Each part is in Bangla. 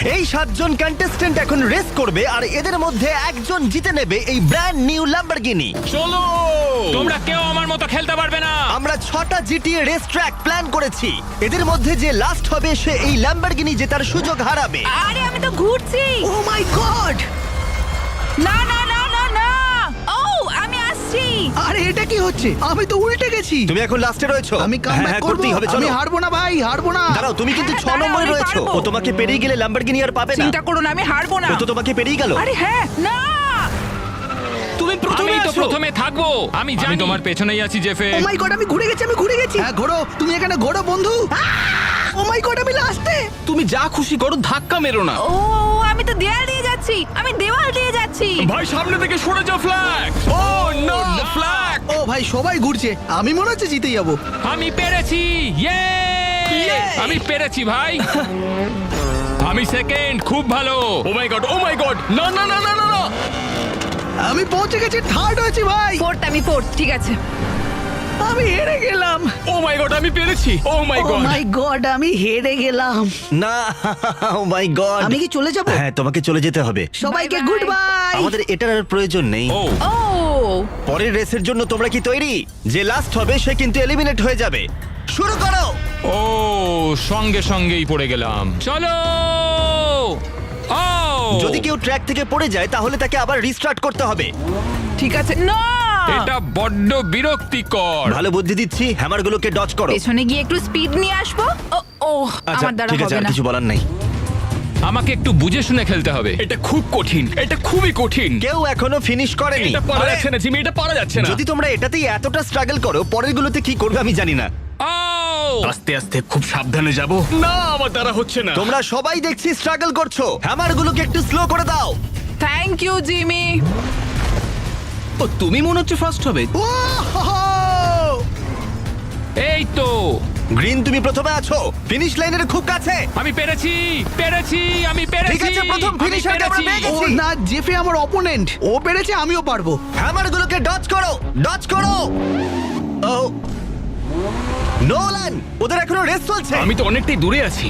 এই 7 জন কন্টেস্ট্যান্ট এখন রেস করবে আর এদের মধ্যে একজন জিতে নেবে এই ব্র্যান্ড নিউ ল্যাম্বরগিনি। চলো তোমরা কেউ আমার মতো খেলতে পারবে না। আমরা 6টা জিটিএ রেস ট্র্যাক প্ল্যান করেছি। এদের মধ্যে যে লাস্ট হবে সে এই ল্যাম্বরগিনি জেতার সুযোগ হারাবে। আরে আমি তো ঘুরছি। ও মাই গড! না না না না না, ও আমি আসছি। আরে এটা কি হচ্ছে? আমি তো উল্টে গেছি। তুমি এখন লাস্টে রয়েছো। আমি কামব্যাক করব। করতেই হবে, চলো। আমি হারবো না ভাই, হারবো না। দাঁড়াও, তুমি কিন্তু হ্যাঁ, 6 দাঁড়াও, নম্বরে আমি রয়েছো। পারবো। ও তোমাকে পেরিয়ে গেলে ল্যাম্বরগিনি আর পাবে না। চিন্তা করো না, আমি হারবো না। ও তো তোমাকে পেরিয়ে গেল। আরে হ্যাঁ, না তুমি প্রথমে আমি তো আসো। প্রথমে থাকবো। আমি জানি তোমার পেছনেই আছি জেফে। ও মাই গড, আমি ঘুরে গেছি, আমি ঘুরে গেছি। হ্যাঁ ঘোরো, তুমি এখানে ঘোরো বন্ধু। ও মাই গড, আমি লাস্টে। তুমি যা খুশি করো, ধাক্কা মেরো না। ও আমি তো দেয়াল দিয়ে যাচ্ছি, আমি দেওয়াল দিয়ে যাচ্ছি। ভাই সামনে থেকে সরে যাও ফ্ল্যাগ। ও নো ফ্ল্যাগ। ও ভাই সবাই ঘুরছে, আমি মনে হচ্ছে জিতে যাবো। আমি পেরেছি। ইয়ে আমি পেরেছি ভাই। আমি সেকেন্ড, খুব ভালো। ও my god, O my God, না না না না না না। আমি পৌঁছে গেছি, থার্ড হয়েছি ভাই। ফোর্থ, আমি ফোর্থ, ঠিক আছে। আমি হেরে গেলাম। ও মাই গড, আমি পেরেছি। ও মাই ও গড। মাই গড, আমি হেরে গেলাম। না, ও মাই গড! আমি কি চলে যাব? হ্যাঁ, তোমাকে চলে যেতে হবে। সবাইকে Bye bye. Good bye. আমাদের এটার আর প্রয়োজন নেই। ও ও পরের রেসের জন্য তোমরা কি তৈরি? যে লাস্ট হবে সে কিন্তু এলিমিনেট হয়ে যাবে। শুরু করো। ও সঙ্গে সঙ্গেই পড়ে গেলাম। চলো। ও যদি কেউ ট্র্যাক থেকে পড়ে যায় তাহলে তাকে আবার রিস্টার্ট করতে হবে। ঠিক আছে। না এটা বড্ড বিরক্তিকর। ভালো বুদ্ধি দিচ্ছি, হ্যামারগুলোকে ডজ করো। পেছনে গিয়ে একটু স্পিড নিয়ে আসবো। ও ও আচ্ছা আমার দ্বারা ঠিক আছে, হবে আর না। কিছু বলার নেই। আমাকে একটু বুঝে শুনে খেলতে হবে। এটা খুব কঠিন, এটা খুবই কঠিন। কেউ এখনো ফিনিশ করেনি। এটা পারা আরে, যাচ্ছে না জিমি, এটা পারা যাচ্ছে না। যদি তোমরা এটাতেই এতটা স্ট্রাগল করো, পরের গুলোতে কি করবে আমি জানি না। ও আস্তে আস্তে খুব সাবধানে যাব। না, আমার দ্বারা হচ্ছে না। তোমরা সবাই দেখছি স্ট্রাগল করছো। হ্যামারগুলোকে একটু স্লো করে দাও। Thank you Jimmy. ও তুমি মনে হচ্ছে ফার্স্ট হবে। ও হো হো। এই তো গ্রিন, তুমি প্রথমে আছো, ফিনিশ লাইনের খুব কাছে। আমি পেরেছি, পেরেছি, আমি পেরেছি। ঠিক আছে, প্রথম আমি finisher-কে আমরা পেরেছি। পেয়ে ও গেছি। না, জেফে আমার অপোনেন্ট। ও পেরেছে, আমিও পারবো। হ্যামারগুলোকে ডজ করো, ডজ করো। ও নোলান, ওদের এখনো রেস চলছে। আমি তো অনেকটাই দূরে আছি।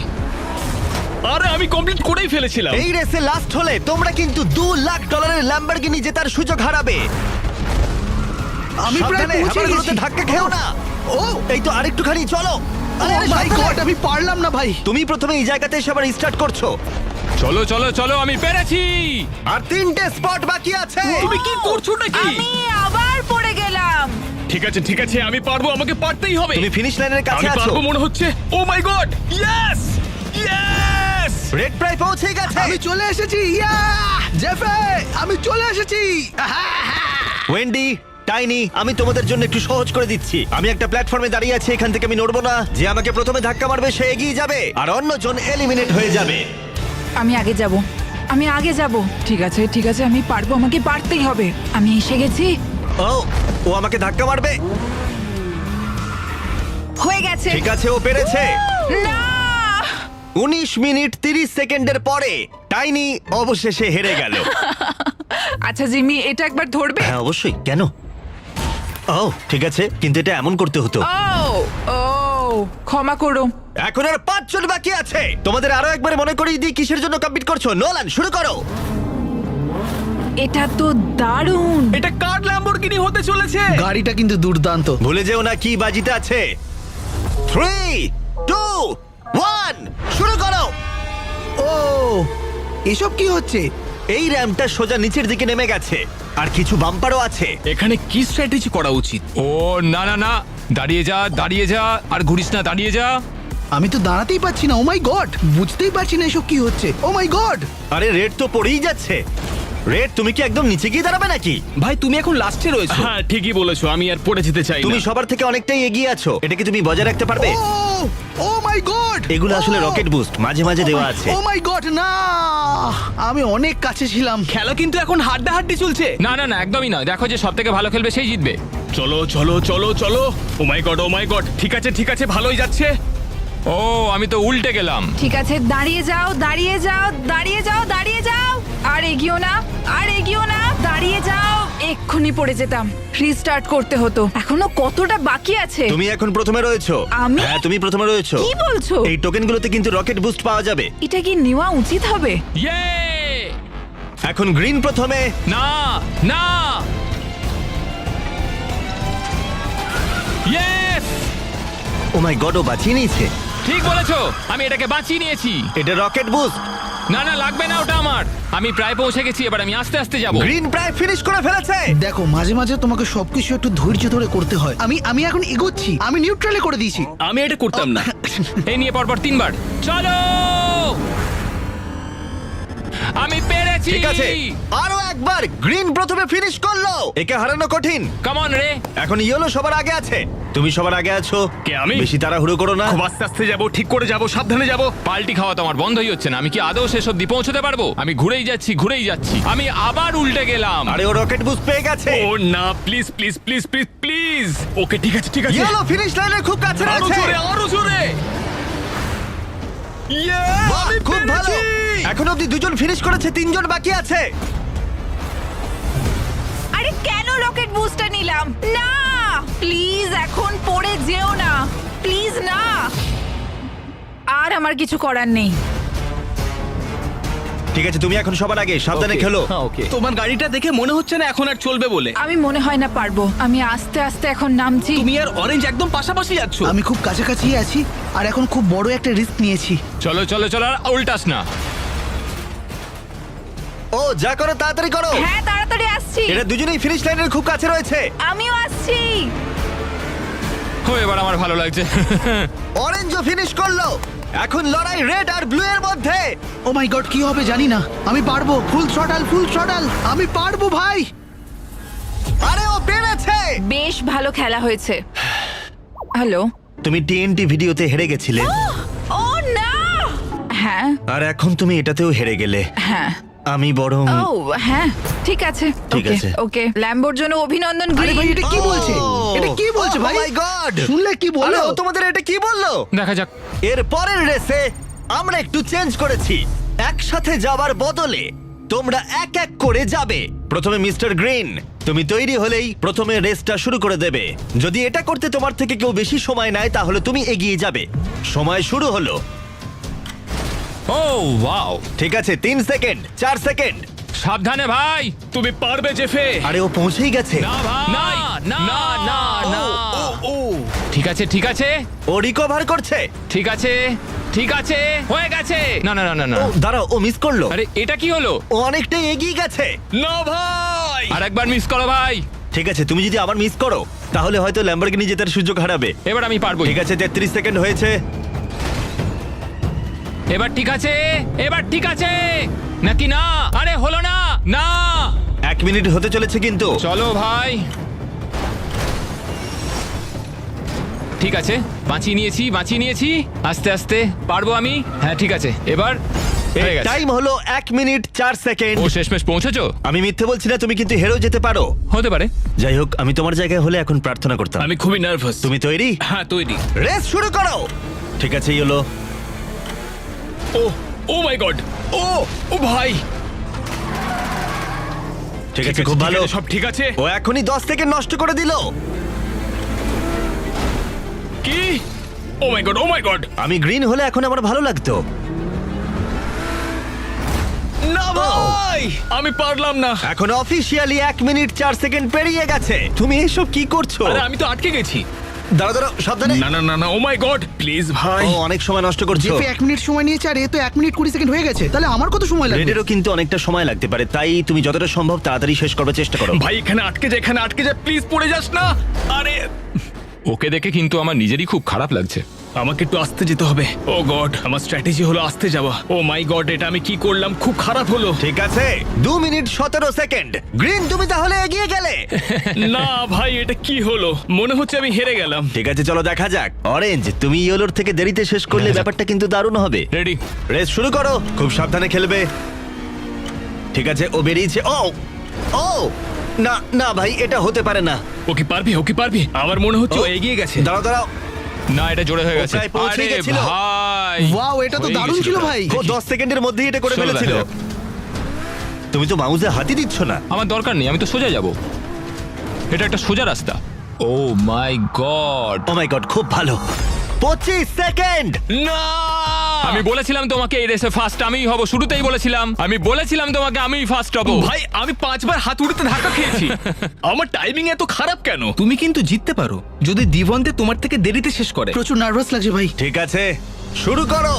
আরে আমি কমপ্লিট করেই ফেলেছিলাম। এই রেসে লাস্ট হলে তোমরা কিন্তু $2 লাখ ল্যাম্বরগিনি জেতার সুযোগ হারাবে। আমি প্রায় সাবধানে, পৌঁছে হ্যামারগুলোতে গেছি। ধাক্কা খেও না। ও এই তো আরেকটুখানি চলো। আরে, আরে, ও মাই সাবধানে। গড, আমি পারলাম না ভাই। তুমি প্রথমে এই জায়গাতে এসে আবার স্টার্ট করছো। চলো চলো চলো, আমি পেরেছি। আর 3টে স্পট বাকি আছে। তুমি কি করছো নাকি? আমি আবার পড়ে গেলাম। ঠিক আছে ঠিক আছে, আমি পারবো, আমাকে পারতেই হবে। তুমি ফিনিশ লাইনের কাছে আমি আছো। পারবো মনে হচ্ছে। ও my god, yes yes. Red প্রায় পৌঁছে গেছে। আমি চলে এসেছি। ইয়া জেফে, আমি চলে এসেছি। ওয়েন্ডি, টাইনি, আমি তোমাদের জন্য একটু সহজ করে দিচ্ছি। আমি একটা প্ল্যাটফর্মে দাঁড়িয়ে আছি, এখান থেকে আমি নড়বো না। যে আমাকে প্রথমে ধাক্কা মারবে সে এগিয়ে যাবে আর অন্যজন এলিমিনেট হয়ে যাবে। আমি আগে যাব, আমি আগে যাব। ঠিক আছে ঠিক আছে, আমি পারবো, আমাকে পারতেই হবে। আমি এসে গেছি। ও ও আমাকে ধাক্কা মারবে। হয়ে গেছে। ঠিক আছে, ও পেরেছে। না 19 মিনিট 30 সেকেন্ডের পরে টাইনি অবশেষে হেরে গেল। আচ্ছা জিমি, এটা একবার ধরবে? হ্যাঁ অবশ্যই, কেন? ও ঠিক আছে, কিন্তু এটা এমন করতে হতো। ও ও ক্ষমা করো। এখন আর 5 জন বাকি আছে। তোমাদের আরো একবার মনে করিয়ে দিই কিসের জন্য কম্পিট করছো। নোলান, শুরু করো। এটা তো দারুণ। এটা কার ল্যাম্বরগিনি হতে চলেছে? গাড়িটা কিন্তু দুর্দান্ত। ভুলে যেও না কি বাজিতে আছে। 3 2 1 শুরু করো। ও এসব কি হচ্ছে? এই র্যাম্পটা সোজা নিচের দিকে নেমে গেছে আর কিছু বাম্পারও আছে। এখানে কি স্ট্র্যাটেজি করা উচিত? ও না না না, দাঁড়িয়ে যা, দাঁড়িয়ে যা, আর ঘুরিস না, দাঁড়িয়ে যা। আমি তো দাঁড়াতেই পারছি না। ও মাই গড, বুঝতেই পারছি না এসব কি হচ্ছে। ও মাই গড। আরে রেড তো পড়েই যাচ্ছে। রেড, তুমি কি একদম নিচে গিয়ে দাঁড়াবে নাকি? ভাই তুমি এখন লাস্টে রয়েছো। হ্যাঁ ঠিকই বলেছো, আমি আর পড়ে যেতে চাই তুমি না। সবার থেকে অনেকটাই এগিয়ে আছো। এটা কি তুমি বজায় রাখতে পারবে? ও মাই গড, এগুলো আসলে রকেট বুস্ট, মাঝে মাঝে দেওয়া আছে। ও মাই গড, না আমি অনেক কাছে ছিলাম। খেলা কিন্তু এখন হাড্ডাহাড্ডি চলছে। না না না, একদমই নয়। দেখো যে সব থেকে ভালো খেলবে সেই জিতবে। চলো চলো চলো চলো। ও my god, O my god. ঠিক আছে, ভালোই যাচ্ছে। ও আমি তো উল্টে গেলাম। ঠিক আছে, দাঁড়িয়ে যাও, দাঁড়িয়ে যাও, দাঁড়িয়ে যাও, দাঁড়িয়ে যাও। আর এগিও না, আর এগিও না, দাঁড়িয়ে যাও। এক্ষুনি এক্ষুনি পড়ে যেতাম, রিস্টার্ট করতে হতো। এখনো কতটা বাকি আছে? তুমি এখন প্রথমে রয়েছো। আমি? হ্যাঁ, তুমি প্রথমে রয়েছো। কি বলছো? এই টোকেনগুলোতে কিন্তু রকেট বুস্ট পাওয়া যাবে। এটা কি নেওয়া উচিত হবে? ইয়ে! এখন গ্রিন প্রথমে। না না ইয়েস! ও মাই গড, ও বাঁচিয়ে নিয়েছে। ঠিক বলেছো, আমি এটাকে বাঁচিয়ে নিয়েছি। এটা রকেট বুস্ট। না না, লাগবে না ওটা আমার। আমি প্রায় পৌঁছে গেছি, এবার আমি আস্তে আস্তে যাব। গ্রিন প্রায় ফিনিশ করে ফেলেছে। দেখো, মাঝে মাঝে তোমাকে সবকিছু একটু ধৈর্য ধরে করতে হয়। আমি এখন এগোচ্ছি, আমি নিউট্রালে করে দিয়েছি। আমি এটা করতাম না। এই নিয়ে পরপর 3 বার চলো। আমি পেরেছি। ঠিক আছে, আরো একবার। গ্রিন প্রথমে ফিনিশ করলো। একে হারানো কঠিন। কাম অন রে। এখন ইয়েলো সবার আগে আছে। তুমি সবার আগে আছো। কে, আমি? বেশি তাড়াহুড়ো করো না। খুব আস্তে আস্তে যাবো, ঠিক করে যাবো, সাবধানে যাবো। পাল্টি খাওয়া তো আমার বন্ধই হচ্ছে না। আমি কি আদৌ শেষ অব্দি পৌঁছতে পারবো? আমি ঘুরেই যাচ্ছি। আমি আবার উল্টে গেলাম। আরে ও রকেট বুস্ট পেয়ে গেছে। ও না, please please please please please. Okay, ঠিক আছে ঠিক আছে। ইয়েলো ফিনিশ লাইনের খুব কাছে আরো রয়েছে। জোরে, আরো জোরে। বাহ, আমি খুব ভালো। পেরেছি। এখন অব্দি 2 জন ফিনিশ করেছে, 3 জন বাকি আছে। আরে কেন রকেট বুস্টার নিলাম? না, প্লিজ এখন পড়ে যেও না, প্লিজ না। আর আমার কিছু করার নেই। ঠিক আছে, তুমি এখন সবার আগে, সাবধানে খেলো। হ্যাঁ, ওকে। তোমার গাড়িটা দেখে মনে হচ্ছে না এখন আর চলবে বলে। আমি মনে হয় না পারবো। আমি আস্তে আস্তে এখন নামছি। তুমি আর অরেঞ্জ একদম পাশাপাশি যাচ্ছ। আমি খুব কাছাকাছি আছি, আর এখন খুব বড় একটা রিস্ক নিয়েছি। চলো চলো চলো, আর উল্টাস না। ও যা করো তাড়াতাড়ি করো। হ্যাঁ, তাড়াতাড়ি আসছি। এরা দুজনেই ফিনিশ লাইনের খুব কাছে রয়েছে। আমিও আসছি। ও, এবার আমার ভালো লাগছে। অরেঞ্জও ফিনিশ করলো। এখন লড়াই রেড আর ব্লু এর মধ্যে। ও মাই গড, কি হবে জানি না। আমি পারবো। Full throttle. আমি পারবো ভাই। আরে ও পেরেছে। বেশ ভালো খেলা হয়েছে। হ্যালো। তুমি টিএনটি ভিডিওতে হেরে গেছিলে, ও না। হ্যাঁ আর এখন তুমি এটাতেও হেরে গেলে। হ্যাঁ। আমি বরং ও হ্যাঁ, ঠিক আছে। ঠিক ওকে, আছে। ওকে। ল্যাম্বোর জন্য অভিনন্দন আরে ভাই, গ্রিন। এটা কি বলছে? এটা কি বলছে ভাই? মাই গড, শুনলে কি বললো? ও তোমাদের এটা কি বললো? দেখা যাক। এর পরের রেসে আমরা একটু চেঞ্জ করেছি। একসাথে যাওয়ার বদলে তোমরা এক এক করে যাবে। প্রথমে মিস্টার গ্রিন, তুমি তৈরি হলেই প্রথমে রেসটা শুরু করে দেবে। যদি এটা করতে তোমার থেকে কেউ বেশি সময় নেয় তাহলে তুমি এগিয়ে যাবে। সময় শুরু হলো। ও ওয়াও! ঠিক আছে, 3 সেকেন্ড, 4 সেকেন্ড। সাবধানে ভাই। তুমি পারবে জেফে। আরে ও পৌঁছেই গেছে। না ভাই, না না না না। ও ঠিক আছে ঠিক আছে ও রিকভার করছে। ঠিক আছে ঠিক আছে, হয়ে গেছে। না না না না না। ও দাঁড়াও, ও মিস করলো। আরে এটা কি হলো? ও অনেকটাই এগিয়ে গেছে। না ভাই। আর একবার মিস করো ভাই। ঠিক আছে, তুমি যদি আবার মিস করো তাহলে হয়তো ল্যাম্বরগিনি জেতার সুযোগ হারাবে। এবার আমি পারবো। ঠিক আছে, 33 সেকেন্ড হয়েছে। এবার ঠিক আছে, এবার ঠিক আছে নাকি না? আরে হলো না। না, 1 মিনিট হতে চলেছে কিন্তু। চলো ভাই। ঠিক আছে, বাঁচিয়ে নিয়েছি। আস্তে আস্তে পারবো আমি। হ্যাঁ ঠিক আছে, এবার হয়ে গেছে। টাইম হলো 1 মিনিট 4 সেকেন্ড। ও শেষমেশ পৌঁছেছো? আমি মিথ্যে বলছি না, তুমি কিন্তু হেরেও যেতে পারো। হতে পারে। যাই হোক, আমি তোমার জায়গায় হলে এখন প্রার্থনা করতাম। আমি খুবই নার্ভাস। তুমি তৈরি? হ্যাঁ, তৈরি। রেস শুরু করো। ঠিক আছে, yellow. O oh my god. ও ভাই। ঠিক আছে, খুব ভালো। সব ঠিক আছে। ও এখনই 10 সেকেন্ড নষ্ট করে দিল। কি? Oh my god. আমি গ্রিন হলে এখন আমার ভালো লাগতো। না ভাই, আমি পারলাম না। এখন অফিসিয়ালি 1 মিনিট 4 সেকেন্ড পেরিয়ে গেছে। তুমি এসব কি করছো? আরে আমি তো আটকে গেছি। দাঁড়াও, সাবধানে। না না না না, ও মাই গড, প্লিজ ভাই। ও অনেক সময় নষ্ট করছো। জেফে 1 মিনিট সময় নিয়েছে, আর এ তো 1 মিনিট 20 সেকেন্ড হয়ে গেছে। তাহলে আমার কত সময় লাগবে? রেডেরও কিন্তু অনেকটা সময় লাগতে পারে, তাই তুমি যতটা সম্ভব তাড়াতাড়ি শেষ করার চেষ্টা করো। ভাই এখানে আটকে যা, প্লিজ পড়ে যাস না। আরে ওকে দেখে কিন্তু আমার নিজেরই খুব খারাপ লাগছে। আমাকে একটু আস্তে যেতে হবে। ও গড, আমার স্ট্র্যাটেজি হলো আস্তে যাওয়া। ও মাই গড, এটা আমি কি করলাম? খুব খারাপ হলো। ঠিক আছে, 2 মিনিট 17 সেকেন্ড। গ্রিন, তুমি তাহলে এগিয়ে গেলে। না ভাই, এটা কি হলো? মনে হচ্ছে আমি হেরে গেলাম। ঠিক আছে, চলো দেখা যাক। অরেঞ্জ, তুমি ইয়েলোর থেকে দেরিতে শেষ করলে ব্যাপারটা কিন্তু দারুণ হবে। রেডি? রেস শুরু করো, খুব সাবধানে খেলবে। ঠিক আছে, ও বেরিয়েছে। ও ও না না ভাই, এটা হতে পারে না। ও কি পারবি? আমার মনে হচ্ছে ও এগিয়ে গেছে। দাঁড়াও। না, এটা জোরে হয়ে ও গেছে। প্রায় পৌঁছে আরে গেছিল। ভাই, ওয়াও, এটা তো হয়ে দারুণ গেছিল ছিল প্রায়। ভাই। ও 10 সেকেন্ডের মধ্যেই এটা করে চলো ফেলেছিল। দেখা যাক। তুমি তো মাউসে হাতই দিচ্ছ না। আমার দরকার নেই, আমি তো সোজা যাব। এটা একটা সোজা রাস্তা। ও my god, O my god, খুব ভালো। 25 সেকেন্ড। না! আমি বলেছিলাম তোমাকে এই রেসে ফার্স্ট আমিই হব, শুরুতেই বলেছিলাম। আমি বলেছিলাম তোমাকে আমিই ফার্স্ট হব। ভাই আমি 5 বার হাতুড়িতে ধাক্কা খেয়েছি। আমার টাইমিং এত খারাপ কেন? তুমি কিন্তু জিততে পারো যদি দিবন্তে তোমার থেকে দেরিতে শেষ করে। প্রচুর নার্ভাস লাগছে ভাই। ঠিক আছে, শুরু করো।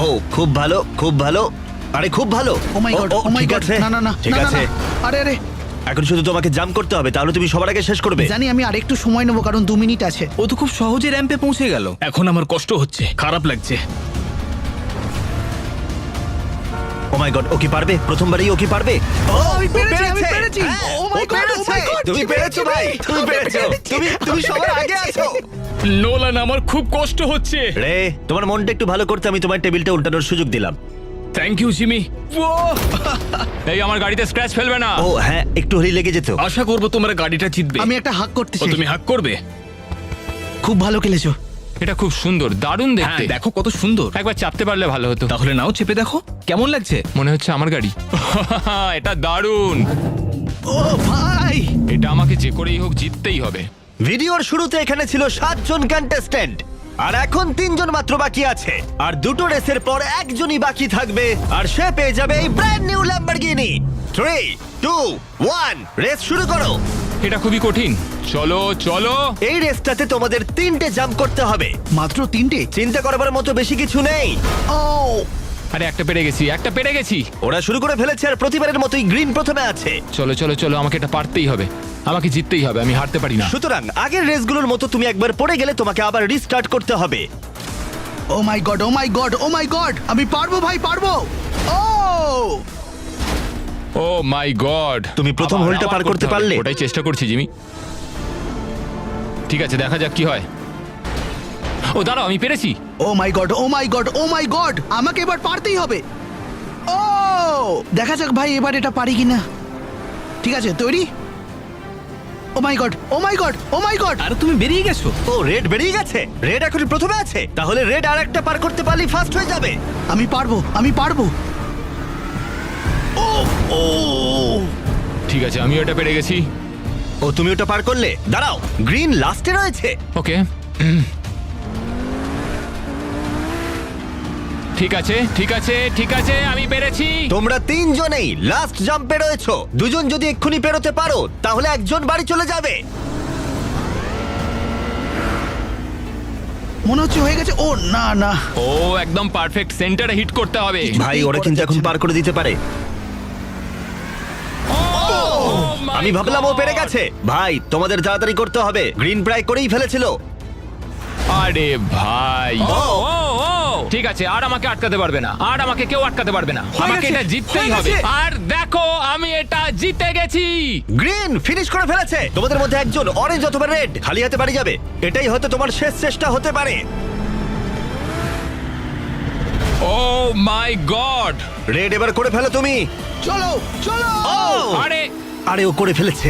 ও খুব ভালো, খুব ভালো। আরে খুব ভালো। ও মাই গড, ও মাই ঠিক গড, আছে, না না না, ঠিক না, না, আছে। না। আরে আরে, এখন শুধু তোমাকে জাম্প করতে হবে, তাহলে তুমি সবার আগে শেষ করবে। জানি আমি আরেকটু সময় নেবো কারণ 2 মিনিট আছে। ও তো খুব সহজে র্যাম্পে পৌঁছে গেল। এখন আমার কষ্ট হচ্ছে, খারাপ লাগছে। ও মাই গড, ও কি পারবে? প্রথমবারই ও কি পারবে? ও আমি ও পেরেছি, আমি পেরেছে। পেরেছি। হ্যাঁ, Oh my O God, oh পেরেছে। my God, তুমি কি পেরেছো ভাই, পেরেছি তুমি আমি পেরেছো। পেরেছি। তুমি সবার আগে আছো। নোলান, আমার খুব কষ্ট হচ্ছে। রে, তোমার মনটা একটু ভালো করতে আমি তোমার টেবিলটা উল্টানোর সুযোগ দিলাম। Thank you Jimmy. এই আমার গাড়িতে স্ক্র্যাচ ফেলবে না। ও হ্যাঁ, একটু হলেই লেগে যেত। আশা করবো তোমার গাড়িটা জিতবে। আমি একটা হাক করতে ও চাই। তুমি হাক করবে? খুব ভালো খেলেছো। এটা খুব সুন্দর, দারুণ হ্যাঁ দেখতে। দেখো কত সুন্দর। একবার চাপতে পারলে ভালো হতো। তাহলে নাও চেপে দেখো কেমন লাগছে। মনে হচ্ছে আমার গাড়ি। এটা দারুণ। ও ভাই, এটা আমাকে যে করেই হোক জিততেই হবে। ভিডিওর শুরুতে এখানে ছিল 7 জন কন্টেস্ট্যান্ট, আর এখন 3 জন মাত্র বাকি আছে। আর দুটো রেসের পর একজনই বাকি থাকবে, আর সে পেয়ে যাবে এই ব্র্যান্ড নিউ ল্যাম্বরগিনি। 3, 2, 1, রেস শুরু করো। এটা খুবই কঠিন। চলো চলো। এই রেসটাতে তোমাদের 3টে জাম্প করতে হবে। মাত্র 3টে? চিন্তা করবার মতো বেশি কিছু নেই। ও আরে একটা পেরে গেছি, একটা পেরে গেছি। ওরা শুরু করে ফেলেছে, আর প্রতিবারের মতোই গ্রিন প্রথমে আছে। চলো চলো চলো, আমাকে এটা পারতেই হবে, আমাকে জিততেই হবে, আমি হারতে পারি না। সুতরাং আগের রেসগুলোর মতো তুমি একবার পড়ে গেলে তোমাকে আবার রিস্টার্ট করতে হবে। ও my god, O my god, O my god, আমি পারবো ভাই, পারবো। ও ও মাই গড, তুমি প্রথম হোলটা পার করতে পারলে? ওটাই চেষ্টা করছি জিমি। ঠিক আছে, দেখা যাক কি হয়। ও দাঁড়াও, আমি পেরেছি। ও my god, O my god, O my god, আমাকে এবার পারতেই হবে। ও দেখা যাক ভাই এবার এটা পারি কিনা। ঠিক আছে, তৈরি? ও my god, O my god, O my god. আর তুমি বেরিয়ে গেছো। ও রেড বেরিয়ে গেছে। রেড এখন প্রথমে আছে, তাহলে রেড আর একটা পার করতে পারলেই ফার্স্ট হয়ে যাবে। আমি পারবো, আমি পারবো। ও ও ঠিক আছে, আমিও এটা পেরে গেছি। ও তুমি ওটা পার করলে। দাঁড়াও, গ্রিন লাস্টে রয়েছে। ওকে, ঠিক আছে ঠিক আছে ঠিক আছে, আমি পেরেছি। তোমরা 3 জনেই লাস্ট জাম্পে রয়েছো। 2 জন যদি এক্ষুনি পেরোতে পারো, তাহলে একজন বাড়ি চলে যাবে। মনে হচ্ছে হয়ে গেছে। ও না না, ও একদম পারফেক্ট সেন্টারে হিট করতে হবে। ভাই ওরা কিন্তু এখন পার করে দিতে পারে। Oh my আমি ভাবলাম ও God! পেরে গেছে। ভাই তোমাদের তাড়াতাড়ি করতে হবে, গ্রিন প্রায় করেই ফেলেছিল। আরে ভাই, ও, ও ও ঠিক আছে, আর আমাকে আটকাতে পারবে না, আর আমাকে কেউ আটকাতে পারবে না। আমাকে গেছে, এটা জিততেই হয়ে হবে। গেছে। আর দেখো, আমি এটা জিতে গেছি। গ্রিন ফিনিশ করে ফেলেছে। তোমাদের মধ্যে একজন অরেঞ্জ অথবা রেড খালি হাতে বাড়ি যাবে। এটাই হয়তো তোমার শেষ চেষ্টা হতে পারে। ও মাই গড, রেড এবার করে ফেলো তুমি। চলো চলো। ও আরে আরে ও করে ফেলেছে।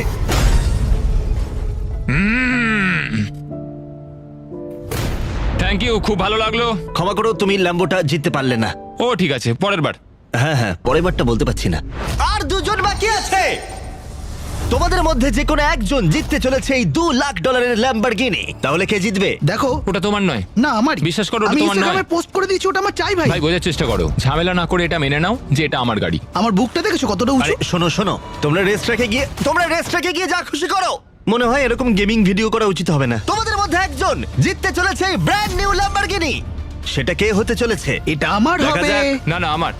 থ্যাংক ইউ, খুব ভালো লাগলো। ক্ষমা করো, তুমি ল্যাম্বোটা জিততে পারলে না। ও ঠিক আছে, পরের বার। হ্যাঁ হ্যাঁ, পরের বারটা বলতে পারছি না। আর 2 জন বাকি আছে। তোমাদের মধ্যে যে কোনো একজন জিততে চলেছে এই $2 লাখ ল্যাম্বরগিনি। তাহলে কে জিতবে? দেখো, ওটা তোমার নয়। না আমার, বিশ্বাস করো, ওটা আমি তোমার নয়। ইনস্টাগ্রামে পোস্ট করে দিয়েছি, ওটা আমার চাই ভাই। ভাই বোঝার চেষ্টা করো, ঝামেলা না করে এটা মেনে নাও যে এটা আমার গাড়ি। আমার বুকটা দেখেছো কতটা উঁচু? আরে শোনো শোনো, তোমরা রেস্টটাকে গিয়ে যা খুশি করো। মনে হয় এরকম গেমিং ভিডিও করা উচিত হবে না। তোমাদের মধ্যে একজন জিততে চলেছে এই ব্র্যান্ড নিউ ল্যাম্বরগিনি। সেটা কে হতে চলেছে? এটা আমার দেখা হবে। যাক। না না, আমার।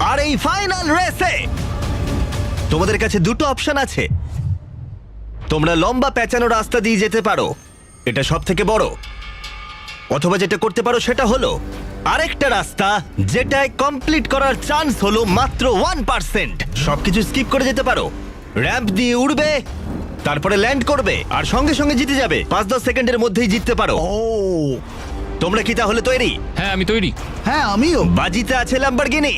আর এই ফাইনাল রেসে তোমাদের কাছে দুটো অপশন আছে। তোমরা লম্বা পেঁচানো রাস্তা দিয়ে যেতে পারো, এটা সব থেকে বড়। অথবা যেটা করতে পারো সেটা হলো আরেকটা রাস্তা, যেটায় কমপ্লিট করার চান্স হলো মাত্র 1%। সবকিছু স্কিপ করে যেতে পারো, র্যাম্প দিয়ে উড়বে, তারপরে ল্যান্ড করবে, আর সঙ্গে সঙ্গে জিতে যাবে। 5-10 সেকেন্ডের মধ্যেই জিততে পারো। ও তোমরা কি তাহলে তৈরি? হ্যাঁ আমি তৈরি। হ্যাঁ আমিও। বাজিতে আছে ল্যাম্বরগিনি।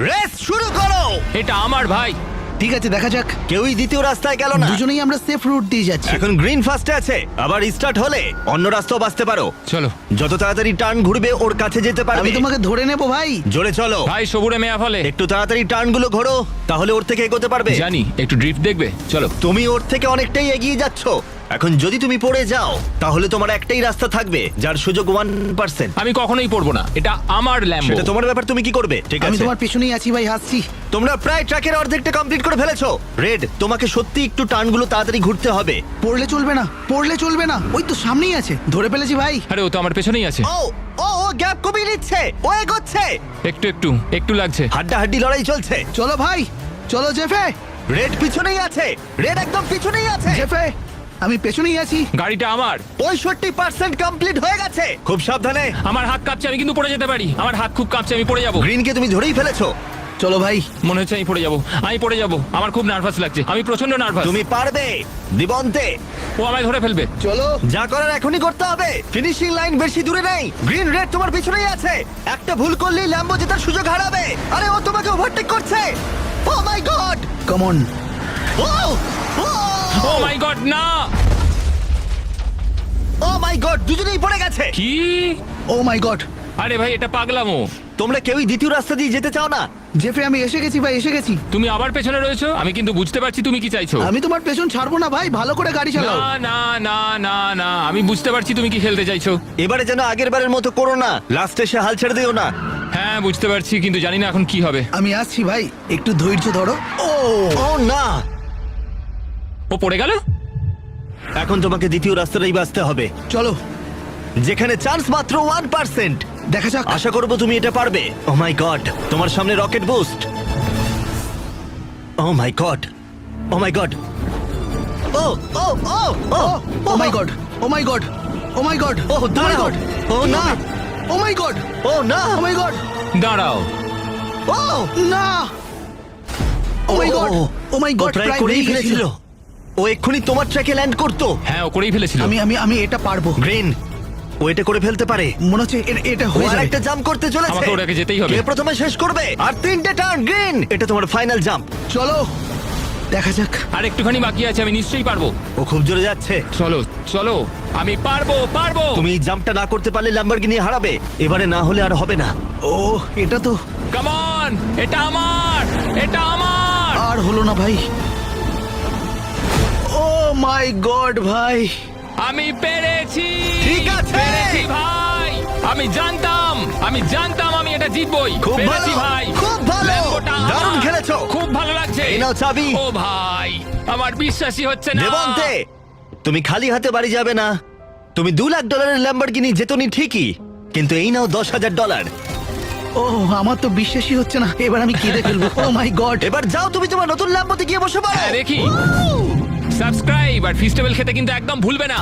রেস শুরু করো। এটা আমার ভাই। ঠিক আছে দেখা যাক। কেউই দ্বিতীয় রাস্তায় গেল না। দুজনেই আমরা সেফ রুট দিয়ে যাচ্ছি। এখন গ্রিন ফার্স্টে আছে, আবার স্টার্ট হলে অন্য রাস্তাও বাঁচতে পারো। চলো যত তাড়াতাড়ি টার্ন ঘুরবে ওর কাছে যেতে আমি পারবে। তোমাকে ধরে নেবো ভাই। জোরে চলো, ভাই সবুরে মেয়া ফলে। একটু তাড়াতাড়ি টার্ন গুলো ঘোরো, তাহলে ওর থেকে এগোতে পারবে। জানি একটু ড্রিফট দেখবে, চলো। তুমি ওর থেকে অনেকটাই এগিয়ে যাচ্ছ। এখন যদি তুমি পড়ে যাও তাহলে তোমার একটাই রাস্তা থাকবে যার সুযোগ 1%। আমি কখনোই পড়বো না, এটা আমার ল্যাম্বো। সেটা তোমার ব্যাপার, তুমি কি করবে? ঠিক আমি আছে, তোমার পেছনেই আছি ভাই, হাসছি। তোমরা প্রায় ট্র্যাকের অর্ধেকটা কমপ্লিট করে ফেলেছো। রেড, তোমাকে সত্যি একটু টার্নগুলো তাড়াতাড়ি ঘুরতে হবে। পড়লে চলবে না, পড়লে চলবে না। ওই তো সামনেই আছে, ধরে ফেলেছি ভাই। আরে ও তো আমার পেছনেই আছে। ও ও ও গ্যাপ কমিয়ে নিচ্ছে, ও এগোচ্ছে। একটু একটু একটু লাগছে। হাড্ডাহাড্ডি লড়াই চলছে। চলো ভাই, চলো জেফে। রেড পিছনেই আছে, রেড একদম পিছনেই আছে। জেফে, আমি পেছনেই আছি। গাড়িটা আমার। 65% কমপ্লিট হয়ে গেছে। খুব সাবধানে। আমার হাত কাঁপছে, আমি কিন্তু পড়ে যেতে পারি। আমার হাত খুব কাঁপছে, আমি পড়ে যাবো। গ্রিনকে তুমি ধরেই ফেলেছো। চলো ভাই। মনে হচ্ছে আমি পড়ে যাবো, আমি পড়ে যাবো। আমার খুব নার্ভাস লাগছে, আমি প্রচন্ড নার্ভাস। তুমি পারবে দিবন্তে। ও আমায় ধরে ফেলবে। চলো। যা করার এখনই করতে হবে। ফিনিশিং লাইন বেশি দূরে নেই। গ্রিন রেড তোমার পিছনেই আছে। একটা ভুল করলেই ল্যাম্বো জেতার সুযোগ হারাবে। আরে ও তোমাকে ওভারটেক করছে। Oh my God. Come on. Oh oh my God, না। ও মাই গড, দুজনেই পড়ে গেছে। কি? Oh my God. আরে ভাই এটা পাগলামো। তোমরা কেউই দ্বিতীয় রাস্তা দিয়ে যেতে চাও না? জেফে, আমি এসে গেছি ভাই, এসে গেছি। তুমি আবার পেছনে রয়েছো, আমি কিন্তু বুঝতে পারছি তুমি কি চাইছো। আমি তোমার পেছন ছাড়বো না ভাই, ভালো করে গাড়ি না চালাও। না না না না, আমি বুঝতে পারছি তুমি কি খেলতে চাইছো। এবারে যেন আগের বারের মতো করো না। লাস্টে এসে হাল ছেড়ে দিও না। হ্যাঁ বুঝতে পারছি, কিন্তু জানি না এখন কি হবে। আমি আসছি ভাই, একটু ধৈর্য ধরো। ও ও না, ও পড়ে গেল। এখন তোমাকে দ্বিতীয় রাস্তাটাই বাঁচতে হবে, চলো যেখানে চান্স মাত্র 1%। দেখা যাক। আশা করবো তুমি এটা পারবে। ও মাই গড, তোমার সামনে rocket boost. O my god, O my god, O O O O oh my god, O my god, O my god, ও দাঁড়াও। ও না, ও মাই গড, ও না, ও মাই গড, দাঁড়াও। ও না, oh my god, O my O god, প্রায় করেই ফেলেছিল। ও এক্ষুনি তোমার ট্র্যাকে ল্যান্ড করতো। হ্যাঁ ও করেই ফেলেছিল। আমি আমি আমি এটা পারবো। গ্রিন, ও এটা করে ফেলতে পারে। মনে হচ্ছে এটা ও হয়ে যাবে। আরেকটা জাম্প করতে চলেছে। আমাকে ওটাকে যেতেই হবে। কে প্রথমে শেষ করবে? আর 3টে টার্ন। গ্রিন, এটা তোমার ফাইনাল জাম্প। চলো দেখা যাক। আর একটুখানি বাকি আছে, আমি নিশ্চয়ই পারবো। ও খুব জোরে যাচ্ছে। চলো চলো, আমি পারবো পারবো। তুমি এই জাম্পটা না করতে পারলে ল্যাম্বরগিনি হারাবে। এবারে না হলে আর হবে না। ও এটা তো কাম অন, এটা আমার, এটা আমার। আর হলো না ভাই। ও মাই গড ভাই। আমি পেরেছি। ঠিক আছে। পেরেছি ভাই। আমি জানতাম আমি এটা জিতবই। খুব পেরেছি ভালো, ভাই, খুব ভালো। ল্যাম্বোটা আমার। দারুণ খেলেছো। খুব ভালো লাগছে। এই নাও চাবি। ও ভাই, আমার বিশ্বাসই হচ্ছে না। দেবন্তে, তুমি খালি হাতে বাড়ি যাবে না। তুমি $2 লাখ ল্যাম্বরগিনি জেতনি ঠিকই, কিন্তু এই নাও $10,000। ও আমার তো বিশ্বাসই হচ্ছে না, এবার আমি কেঁদে ফেলবো। ও মাই গড। এবার যাও, তুমি তোমার নতুন ল্যাম্বোতে গিয়ে বসে পড়ো। হ্যাঁ দেখি। সাবস্ক্রাইব আর ফিস্টেবল খেতে কিন্তু একদম ভুলবে না।